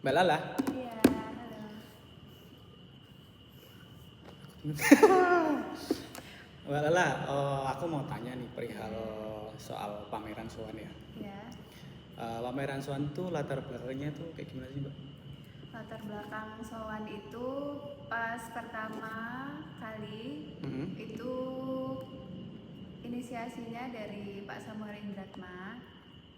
Mbak Lala. Iya, halo. Mbak Lala, aku mau tanya nih perihal soal pameran Soan ya. Iya, Pameran Soan tuh latar belakangnya tuh kayak gimana sih Mbak? latar belakang Sowan itu pas pertama kali Mhm. itu inisiasinya dari Pak Samuel Indratma.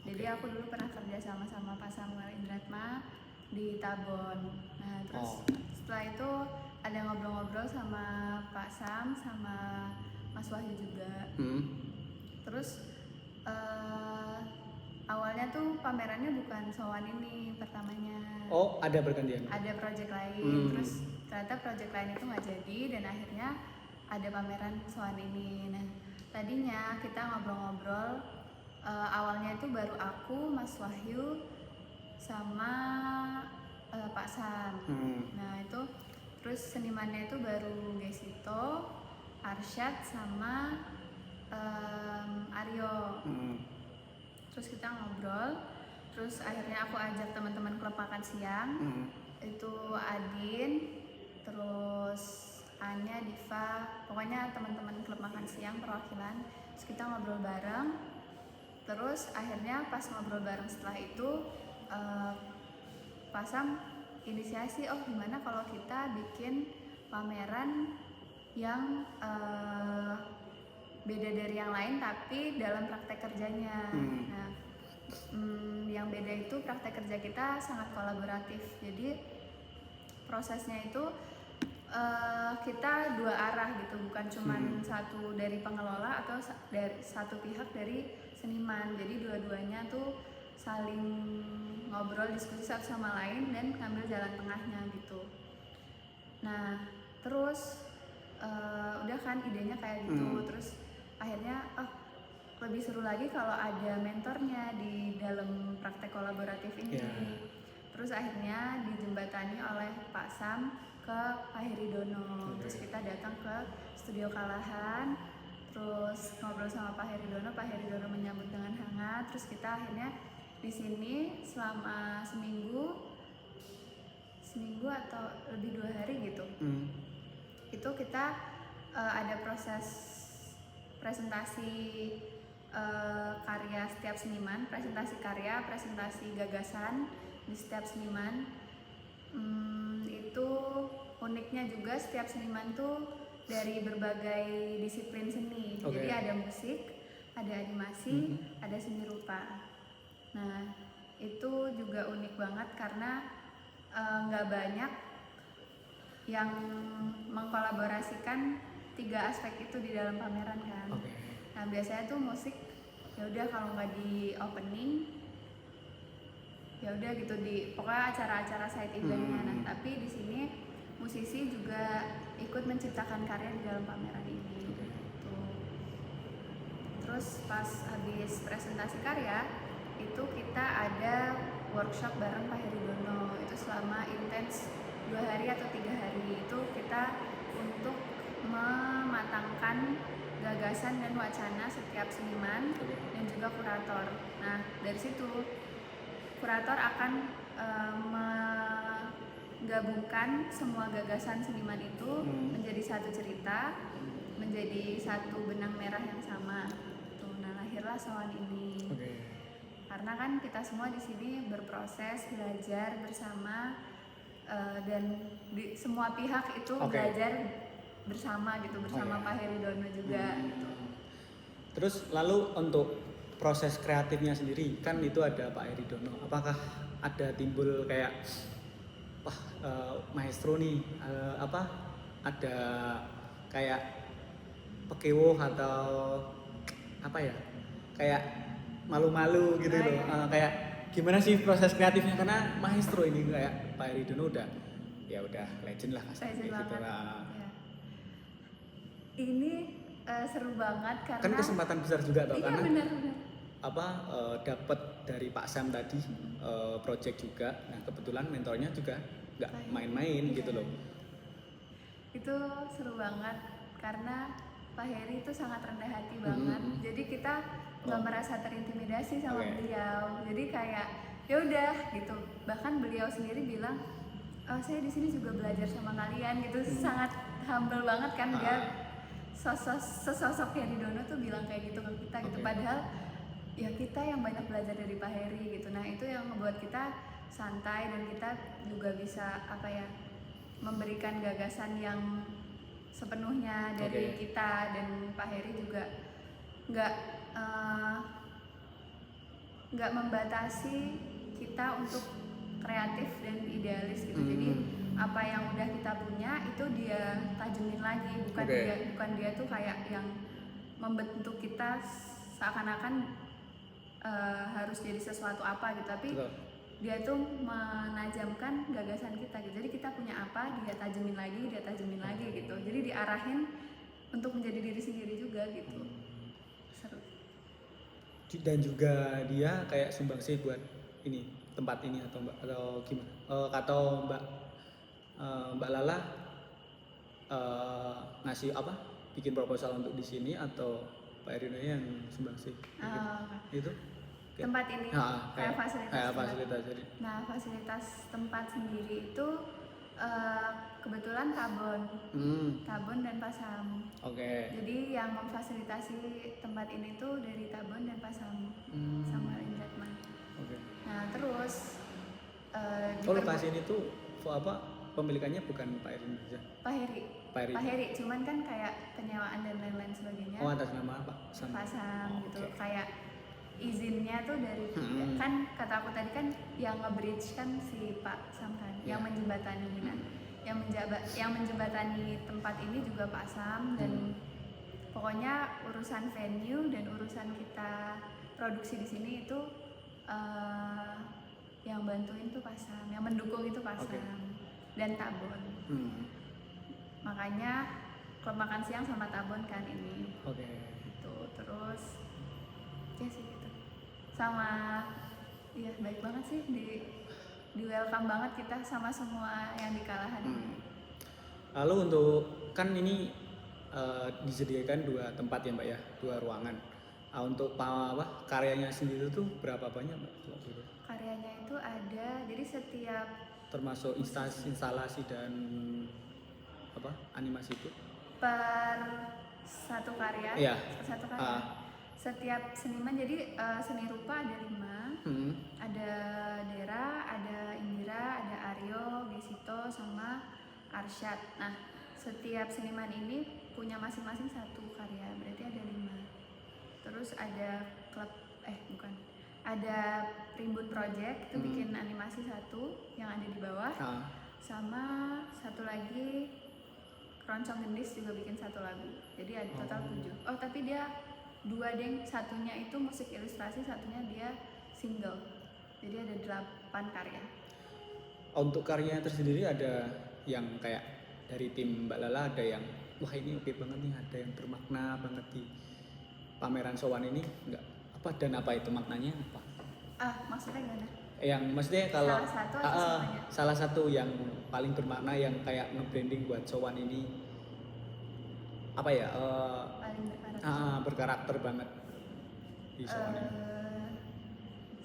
Jadi Oke. aku dulu pernah kerja sama Pak Samuel Indratma di Tabon. Nah, terus Oh. setelah itu ada ngobrol-ngobrol sama Pak Sam sama Mas Wahyu juga. Mhm. Terus awalnya tuh pamerannya bukan Sowan ini pertamanya. Oh, ada pergantian. Ada project lain, Hmm. terus ternyata project lain itu nggak jadi dan akhirnya ada pameran Sowan ini. Nah, tadinya kita ngobrol-ngobrol, awalnya itu baru aku, Mas Wahyu, sama Pak Sam. Nah itu terus senimannya itu baru Gesito, Arsyad sama Aryo. Terus kita ngobrol, terus akhirnya aku ajak teman-teman klub makan siang. Itu Adin, terus Anya, Diva, pokoknya teman-teman klub makan siang perwakilan. Terus kita ngobrol bareng. Terus akhirnya pas ngobrol bareng setelah itu Pak Sam inisiasi, oh gimana kalau kita bikin pameran yang beda dari yang lain tapi dalam praktek kerjanya. Nah, yang beda itu praktek kerja kita sangat kolaboratif. Jadi prosesnya itu kita dua arah gitu, bukan cuma satu dari pengelola atau dari satu pihak dari seniman. Jadi dua-duanya tuh saling ngobrol, diskusi satu sama lain dan ngambil jalan tengahnya gitu. Nah, terus udah kan idenya kayak gitu. Terus akhirnya lebih seru lagi kalau ada mentornya di dalam praktek kolaboratif ini. Terus akhirnya dijembatani oleh Pak Sam ke Pak Heridono. Terus kita datang ke studio Kalahan, terus ngobrol sama Pak Heridono menyambut dengan hangat. Terus kita akhirnya di sini selama seminggu atau lebih 2 hari gitu. Itu kita ada proses presentasi karya setiap seniman, presentasi karya, presentasi gagasan di setiap seniman. Itu uniknya juga setiap seniman tuh dari berbagai disiplin seni. Jadi ada musik, ada animasi, ada seni rupa. Nah, itu juga unik banget karena nggak banyak yang mengkolaborasikan 3 aspek itu di dalam pameran kan. Nah, biasanya tuh musik ya udah kalau nggak di opening ya udah gitu, di pokoknya acara-acara side eventnya. Nah, tapi di sini musisi juga ikut menciptakan karya di dalam pameran ini. Gitu. Terus pas habis presentasi karya itu kita ada workshop bareng Pak Heridono. Itu selama intens 2 hari atau 3 hari itu kita untuk mematangkan gagasan dan wacana setiap seniman dan juga kurator. Nah, dari situ kurator akan menggabungkan semua gagasan seniman itu menjadi satu cerita, menjadi satu benang merah yang sama. Tuh, nah lahirlah Sowan ini. Karena kan kita semua di sini berproses belajar bersama dan semua pihak itu belajar bersama gitu, bersama Pak Heridono juga gitu. Terus lalu untuk proses kreatifnya sendiri kan itu ada Pak Heridono. Apakah ada timbul kayak maestro nih ada kayak pekewo atau apa ya? Kayak malu-malu gitu loh. Kayak gimana sih proses kreatifnya, karena maestro ini kayak Pak Heridono udah legend lah Legend gitu banget. lah. Ya. Ini seru banget karena Kan kesempatan besar juga toh, karena benar. dapat dari Pak Sam tadi project juga. Nah, kebetulan mentornya juga nggak main-main gitu loh. Itu seru banget karena Pak Heri itu sangat rendah hati banget. Jadi kita nggak merasa terintimidasi sama beliau. Jadi kayak ya udah gitu. Bahkan beliau sendiri bilang, saya di sini juga belajar sama kalian gitu. Sangat humble banget kan dia, sesosok Heri Dono tuh bilang kayak gitu ke kita gitu. Padahal ya kita yang banyak belajar dari Pak Heri gitu. Nah itu yang membuat kita santai dan kita juga bisa apa ya, memberikan gagasan yang sepenuhnya dari kita. Dan Pak Heri juga nggak membatasi kita untuk kreatif dan idealis gitu. Jadi apa yang udah kita punya itu dia tajemin lagi, bukan dia tuh kayak yang membentuk kita seakan-akan harus jadi sesuatu apa gitu, tapi dia tuh menajamkan gagasan kita gitu. Jadi kita punya apa, dia tajemin lagi gitu. Jadi diarahin untuk menjadi diri sendiri juga gitu. Seru. Dan juga dia kayak sumbangsi buat ini tempat ini atau gimana? Atau Mbak Lala ngasih apa? Bikin proposal untuk di sini atau Pak Erino yang sumbangsi? Itu? Tempat ini kayak fasilitas. Jadi. Nah fasilitas tempat sendiri itu kebetulan Tabon dan Pasam. Jadi yang memfasilitasi tempat ini tuh dari Tabon dan Pasam sama Lindratman. Nah terus lokasi ini tuh apa pemilikannya bukan Pak Heri saja? Pak Heri. Cuman kan kayak penyewaan dan lain-lain sebagainya. Atas nama Pak Pasam gitu. Kayak izinnya tuh dari kan kata aku tadi kan yang nge-bridge kan si Pak Sam kan, yang menjembatani yang menjembatani tempat ini juga Pak Sam. Dan pokoknya urusan venue dan urusan kita produksi di sini itu yang bantuin tuh Pak Sam, yang mendukung itu Pak Sam dan Tabon. Makanya klub makan siang sama Tabon kan ini. Gitu. Terus ya sih gitu. Sama ya baik banget sih, di welcome banget kita sama semua yang di Kalahan. Lalu untuk kan ini disediakan 2 tempat ya Mbak ya, 2 ruangan. Untuk karyanya sendiri tuh berapa banyak Mbak? Karyanya itu ada, jadi setiap termasuk instalasi dan animasi itu per satu karya. Setiap seniman, jadi seni rupa ada 5, ada Dera, ada Indira, ada Aryo, Gesito, sama Arsyad. Nah setiap seniman ini punya masing-masing 1 karya, berarti ada 5. Terus ada ada Rimbun Project itu bikin animasi 1 yang ada di bawah, sama 1 lagi Keroncong Gendis juga bikin 1 lagu, jadi ada total 7. Tapi dia 2 deng, 1-nya itu musik ilustrasi, 1-nya dia single, jadi ada 8 karya. Untuk karyanya tersendiri ada yang kayak dari tim Mbak Lala, ada yang wah ini oke banget nih, ada yang bermakna banget di pameran Sowan ini enggak apa, dan apa itu maknanya apa? Maksudnya gimana? Yang maksudnya kalau salah satu yang paling bermakna yang kayak nge-branding buat Sowan ini apa ya? Paling berkarakter banget di Sowan ini.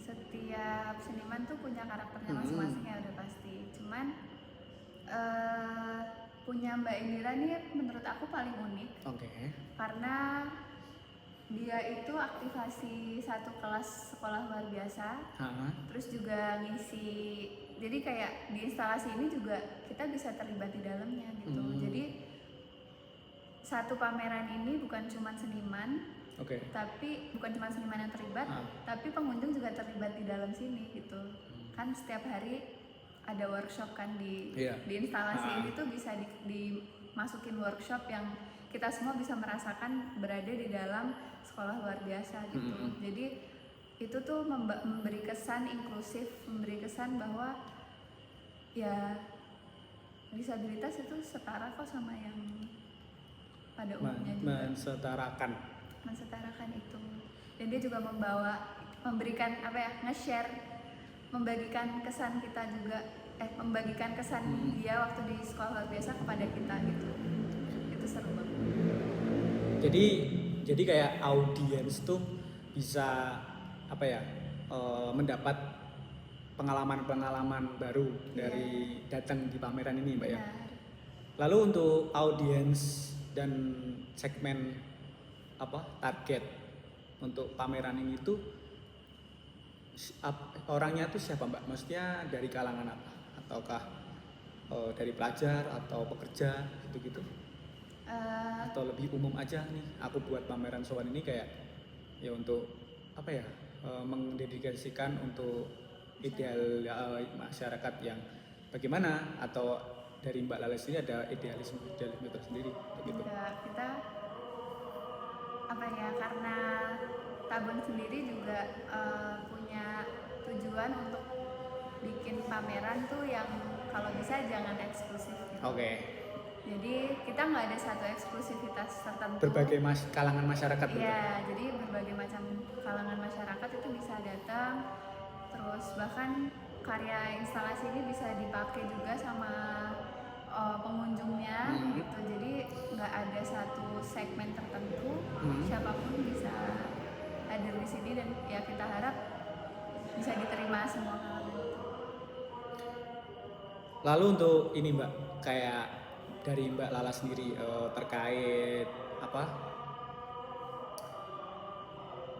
Setiap seniman tuh punya karakternya masing-masing ya udah pasti. Cuman punya Mbak Indira nih menurut aku paling unik. Karena dia itu aktivasi 1 kelas sekolah luar biasa. Terus juga ngisi, jadi kayak di instalasi ini juga kita bisa terlibat di dalamnya gitu. Jadi 1 pameran ini bukan cuma seniman, tapi bukan cuma seniman yang terlibat, tapi pengunjung juga terlibat di dalam sini gitu. Kan setiap hari ada workshop kan di instalasi ini tuh bisa dimasukin workshop yang kita semua bisa merasakan berada di dalam sekolah luar biasa gitu. Jadi itu tuh memberi kesan inklusif, memberi kesan bahwa ya disabilitas itu setara kok sama yang pada umumnya juga. Mensetarakan itu. Dan dia juga memberikan nge-share, membagikan kesan kita juga, membagikan kesan dia waktu di sekolah luar biasa kepada kita gitu. Itu seru banget. Jadi kayak audiens tuh bisa mendapat pengalaman-pengalaman baru dari datang di pameran ini Mbak ya. Benar. Lalu untuk audiens dan segmen target untuk pameran ini tuh orangnya tuh siapa Mbak? Maksudnya dari kalangan apa? Ataukah dari pelajar atau pekerja gitu-gitu? Atau lebih umum aja nih, aku buat pameran sowan ini kayak ya untuk mendedikasikan untuk ideal masyarakat yang bagaimana, atau dari Mbak Lala sendiri ada idealisme tersendiri begitu? Enggak, kita karena Tabun sendiri juga punya tujuan untuk bikin pameran tuh yang kalau bisa jangan eksklusif gitu. Oke. Jadi kita nggak ada satu eksklusivitas tertentu. Berbagai kalangan masyarakat. Iya, jadi berbagai macam kalangan masyarakat itu bisa datang. Terus bahkan karya instalasi ini bisa dipakai juga sama pengunjungnya gitu. Jadi nggak ada satu segmen tertentu. Siapapun bisa hadir di sini dan ya kita harap bisa diterima semua kalangan. Lalu untuk ini Mbak, kayak dari Mbak Lala sendiri terkait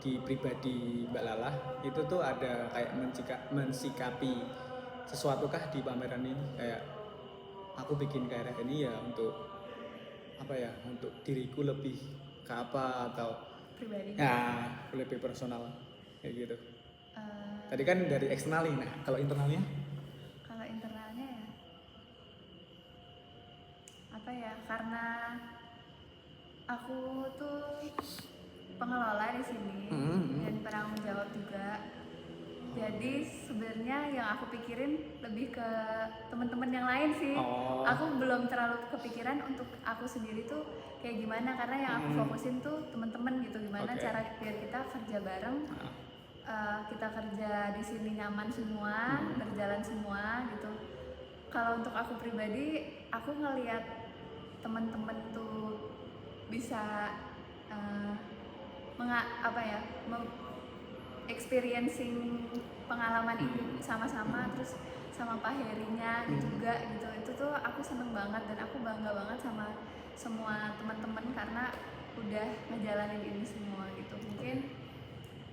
di pribadi Mbak Lala itu tuh ada kayak mensikapi sesuatukah di pameran ini, kayak aku bikin karya ini ya untuk untuk diriku lebih ke apa, atau Pribadi. ya lebih personal kayak gitu. Tadi kan dari eksternal nih, nah kalau internalnya? Kalau internalnya karena aku tuh pengelola di sini dan penanggung jawab juga. Jadi sebenarnya yang aku pikirin lebih ke teman-teman yang lain sih. Aku belum terlalu kepikiran untuk aku sendiri tuh kayak gimana, karena yang aku fokusin tuh teman-teman gitu, gimana cara biar kita kerja bareng, kita kerja di sini nyaman semua, berjalan semua gitu. Kalau untuk aku pribadi, aku ngelihat teman-teman tuh bisa experiencing pengalaman ini sama-sama, terus sama Pak Herinya juga gitu. Itu tuh aku seneng banget dan aku bangga banget sama semua teman-teman karena udah ngejalanin ini semua gitu. Mungkin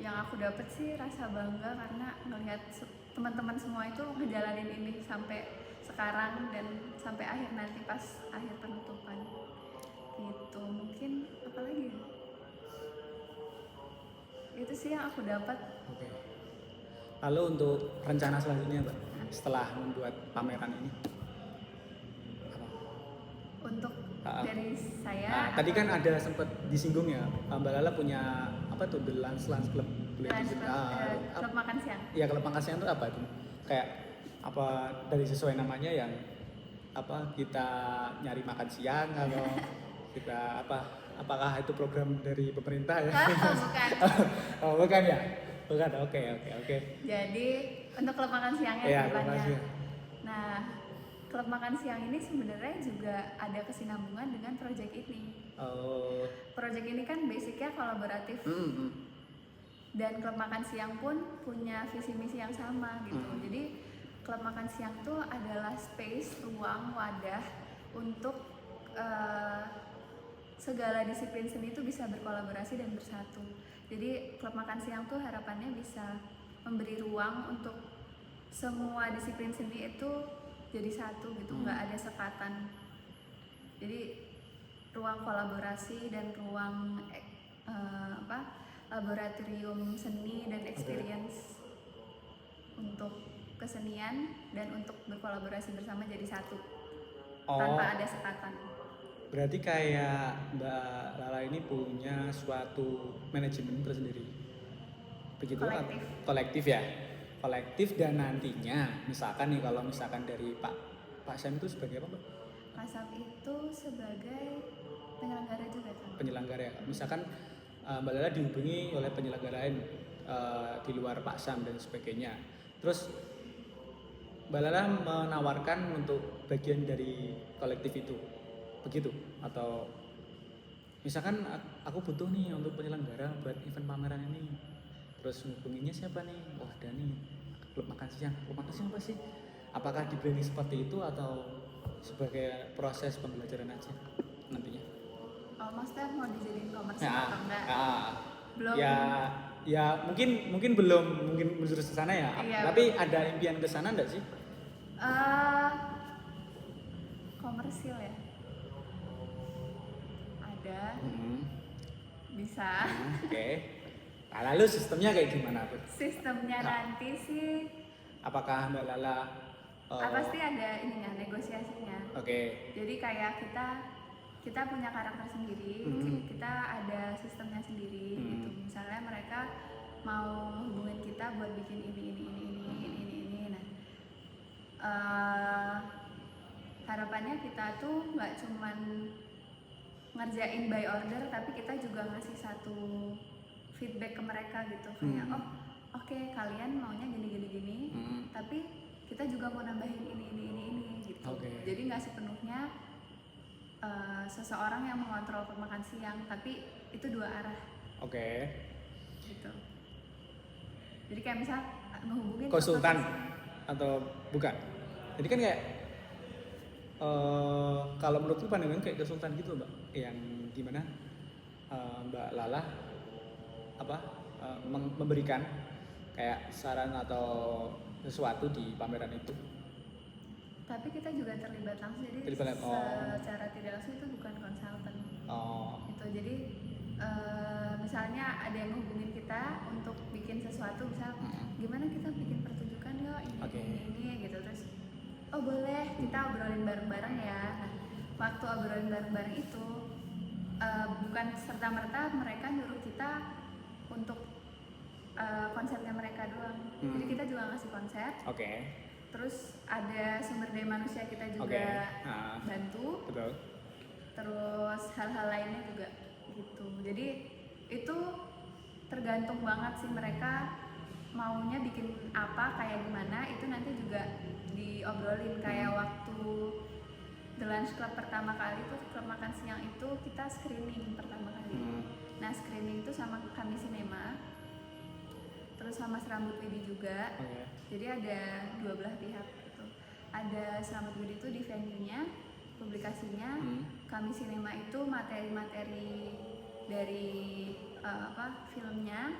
yang aku dapet sih rasa bangga karena ngelihat teman-teman semua itu ngejalanin ini sampai sekarang dan sampai akhir nanti pas akhir penutupan gitu. Mungkin apa lagi? Itu sih yang aku dapat. Oke. Lalu untuk rencana selanjutnya Mbak, setelah membuat pameran ini apa? Untuk dari saya tadi kan ada sempat disinggung ya, Mbak Lala punya The Lunch Club. klub makan siang. Iya, klub makan siang itu apa itu? Kayak dari sesuai namanya yang kita nyari makan siang, atau kita apakah itu program dari pemerintah ya? Bukan. Bukan ya? Bukan. Oke. Jadi untuk klub makan siangnya ya, depannya. Nah, klub makan siang ini sebenarnya juga ada kesinambungan dengan proyek ini. Proyek ini kan basicnya kolaboratif. Dan klub makan siang pun punya visi misi yang sama gitu. Jadi klub makan siang itu adalah space, ruang, wadah untuk segala disiplin seni itu bisa berkolaborasi dan bersatu. Jadi klub makan siang tuh harapannya bisa memberi ruang untuk semua disiplin seni itu jadi satu gitu, nggak ada sekatan. Jadi ruang kolaborasi dan ruang laboratorium seni dan experience untuk kesenian dan untuk berkolaborasi bersama jadi satu tanpa ada sekatan. Berarti kayak Mbak Lala ini punya suatu manajemen tersendiri, begitu? Kolektif ya, kolektif. Dan nantinya misalkan nih, kalau misalkan dari Pak Sam itu sebagai apa Mbak? Pak Sam itu sebagai penyelenggara juga kan? Penyelenggara ya. Misalkan Mbak Lala dihubungi oleh penyelenggara lain di luar Pak Sam dan sebagainya. Terus Mbak Lala menawarkan untuk bagian dari kolektif itu, begitu? Atau misalkan aku butuh nih untuk penyelenggara buat event pameran ini, terus hubunginya siapa nih? Wah, ada nih klub makan siang. Klub makan siang apa sih? Apakah di branding seperti itu atau sebagai proses pembelajaran aja nantinya? Oh, maksudnya mau dijadiin komersial Ya, atau enggak? ya, Belum. ya mungkin belum menjurus ke sana ya. Iya, Tapi ada impian ke sana enggak sih? Komersil ya. Ada, bisa. Oke. Nah, lalu sistemnya kayak gimana tuh? Sistemnya nanti sih Apakah Mbak Lala pasti ada ininya, negosiasinya. Oke. Jadi kayak kita punya karakter sendiri, kita ada sistemnya sendiri gitu. Misalnya mereka mau hubungin kita buat bikin ini. Nah, harapannya kita tuh nggak cuman ngerjain by order, tapi kita juga ngasih satu feedback ke mereka gitu, kayak oke, kalian maunya gini, tapi kita juga mau nambahin ini gitu. Oke. Jadi nggak sepenuhnya seseorang yang mengontrol makan siang, tapi itu dua arah Oke. gitu. Jadi kayak misal ngehubungin Konsultan atau bukan? Jadi kan kayak kalau menurutku pandangan kayak konsultan gitu Mbak, yang gimana Mbak Lala memberikan kayak saran atau sesuatu di pameran itu. Tapi kita juga terlibat langsung, jadi secara tidak langsung itu bukan konsultan. Itu jadi misalnya ada yang menghubungin kita untuk bikin sesuatu, misal gimana kita bikin pertunjukan yuk ini gitu, terus oh boleh, kita obrolin bareng-bareng ya. Nah, waktu obrolin bareng-bareng itu bukan serta-merta mereka nyuruh kita untuk konsepnya mereka doang. Jadi kita juga ngasih konsep. Terus ada sumber daya manusia kita juga bantu. Betul. Terus hal-hal lainnya juga gitu. Jadi itu tergantung banget sih mereka maunya bikin apa, kayak gimana, itu nanti juga diobrolin. Kayak waktu The Lunch Club pertama kali itu, klub makan siang itu kita screening pertama kali. Nah, screening itu sama kami Sinema, terus sama Serambut Widi juga. Jadi ada dua belah pihak gitu. Ada Serambut Widi itu di venue-nya, publikasinya, kami Sinema itu materi-materi dari filmnya.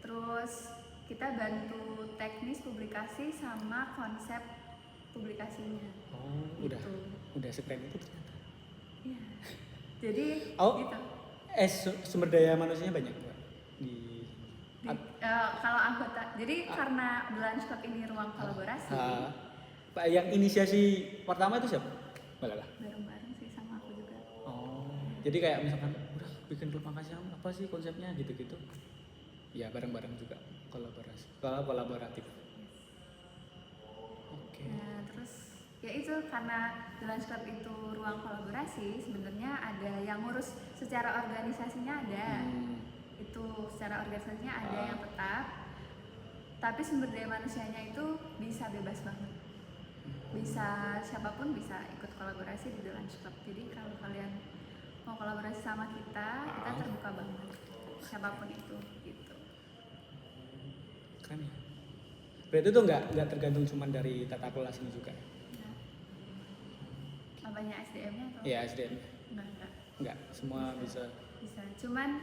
Terus kita bantu teknis publikasi sama konsep publikasinya. Udah sekeren itu ternyata. Iya. Jadi gitu. Sumber daya manusianya banyak Mbak kalau anggota, jadi karena The Lunch Club ini ruang kolaborasi. Pak yang inisiasi pertama itu siapa? Mbak Lala? Bareng-bareng sih sama aku juga. Jadi kayak misalkan udah bikin klub makan siang apa sih konsepnya gitu-gitu. Ya bareng-bareng juga kolaboratif. Nah, terus ya itu karena The Lunch Club itu ruang kolaborasi, sebenarnya ada yang ngurus secara organisasinya ada. Itu secara organisasinya ada yang tetap, tapi sumber daya manusianya itu bisa bebas banget, bisa siapapun bisa ikut kolaborasi di The Lunch Club. Jadi kalau kalian mau kolaborasi sama kita terbuka banget, siapapun itu gitu. Keren ya. Berarti itu nggak tergantung cuma dari tata kelola sini juga. Apanya, SDM-nya atau? Iya, SDM. Enggak, semua bisa. Cuman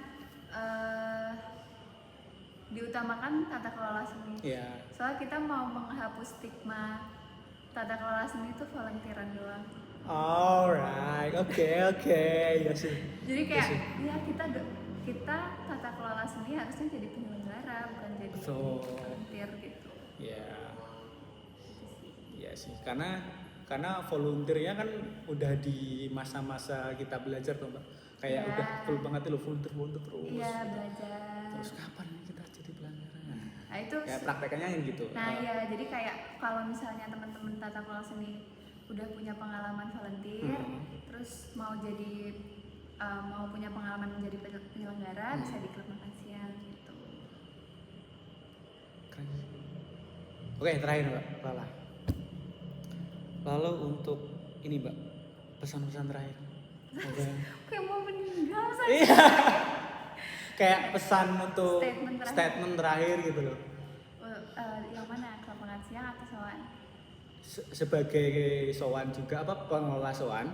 diutamakan tata kelola seni. Iya. Soalnya kita mau menghapus stigma tata kelola seni itu volunteeran doang. Alright, oke, ya sih. Jadi kayak ya kita tata kelola seni harusnya jadi penyelenggara, bukan jadi volunteer gitu. Iya sih, karena volunteernya kan udah di masa-masa kita belajar tuh Mbak. Kayak udah full banget loh, volunteer terus. Iya, belajar. Terus kapan kita jadi pelanggaran? Nah itu kayak praktekannya yang gitu. Nah ya, jadi kayak kalau misalnya teman-teman tata kelola seni udah punya pengalaman volunteer, terus mau punya pengalaman menjadi penyelenggara, bisa di klub makan siang gitu. Keren. Oke, terakhir Mbak Lala. Lalu untuk ini Mbak, pesan-pesan terakhir. Kayak mau meninggal saya. Iya. Kayak pesan untuk statement terakhir gitu loh. Yang mana, klub makan siang atau sowan? Sebagai sowan juga apa pengelola sowan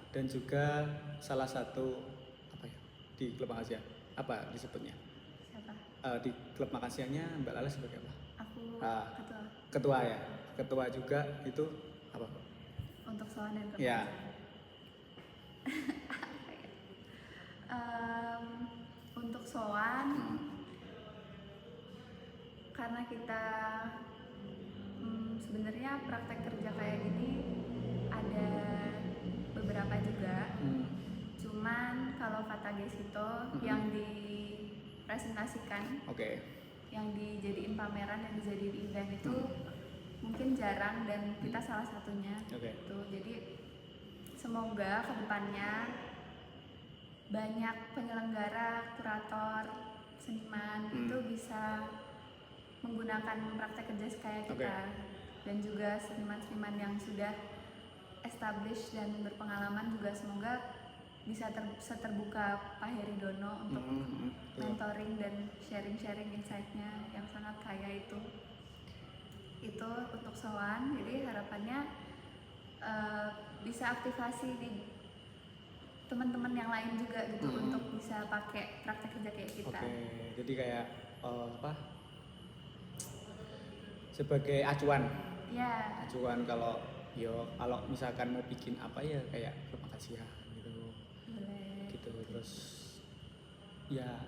dan juga salah satu apa ya di klub makan siang apa disebutnya. Siapa? Di klub makan siangnya Mbak Lala sebagai apa? Aku Ah, ketua. ketua ya, ketua juga itu apa? Untuk sowan dan klub Ya. makan siang. Em, untuk sowan, karena kita sebenarnya praktek kerja kayak gini ada beberapa juga. Cuman kalau kata Gesito yang dipresentasikan, Oke. yang dijadiin pameran, yang dijadiin event itu mungkin jarang dan kita salah satunya. Oke. Gitu. Jadi semoga kedepannya banyak penyelenggara, kurator, seniman itu bisa menggunakan praktek kerja kayak kita. Dan juga seniman-seniman yang sudah established dan berpengalaman juga semoga bisa terbuka Pak Heri Dono untuk mentoring dan sharing-sharing insight-nya yang sangat kaya itu untuk sowan. Jadi harapannya bisa aktivasi di teman-teman yang lain juga gitu untuk bisa pakai praktek kerja kayak kita. Oke, jadi kayak apa? Sebagai acuan. Ya. Acuan kalau misalkan mau bikin apa ya kayak terima kasih ya gitu. Boleh. Gitu terus ya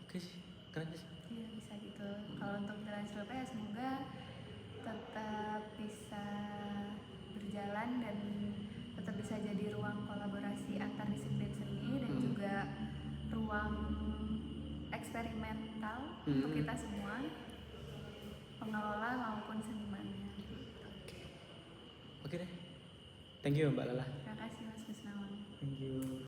oke sih, keren sih. Iya bisa gitu. Kalau untuk jalan Surabaya ya semoga tetap bisa berjalan dan tetap bisa jadi ruang kolaborasi antar disiplin seni dan juga ruang eksperimental untuk kita semua, pengelola maupun senimannya. Oke deh. Thank you Mbak Lala. Terima kasih Mas Wisnawan. Thank you.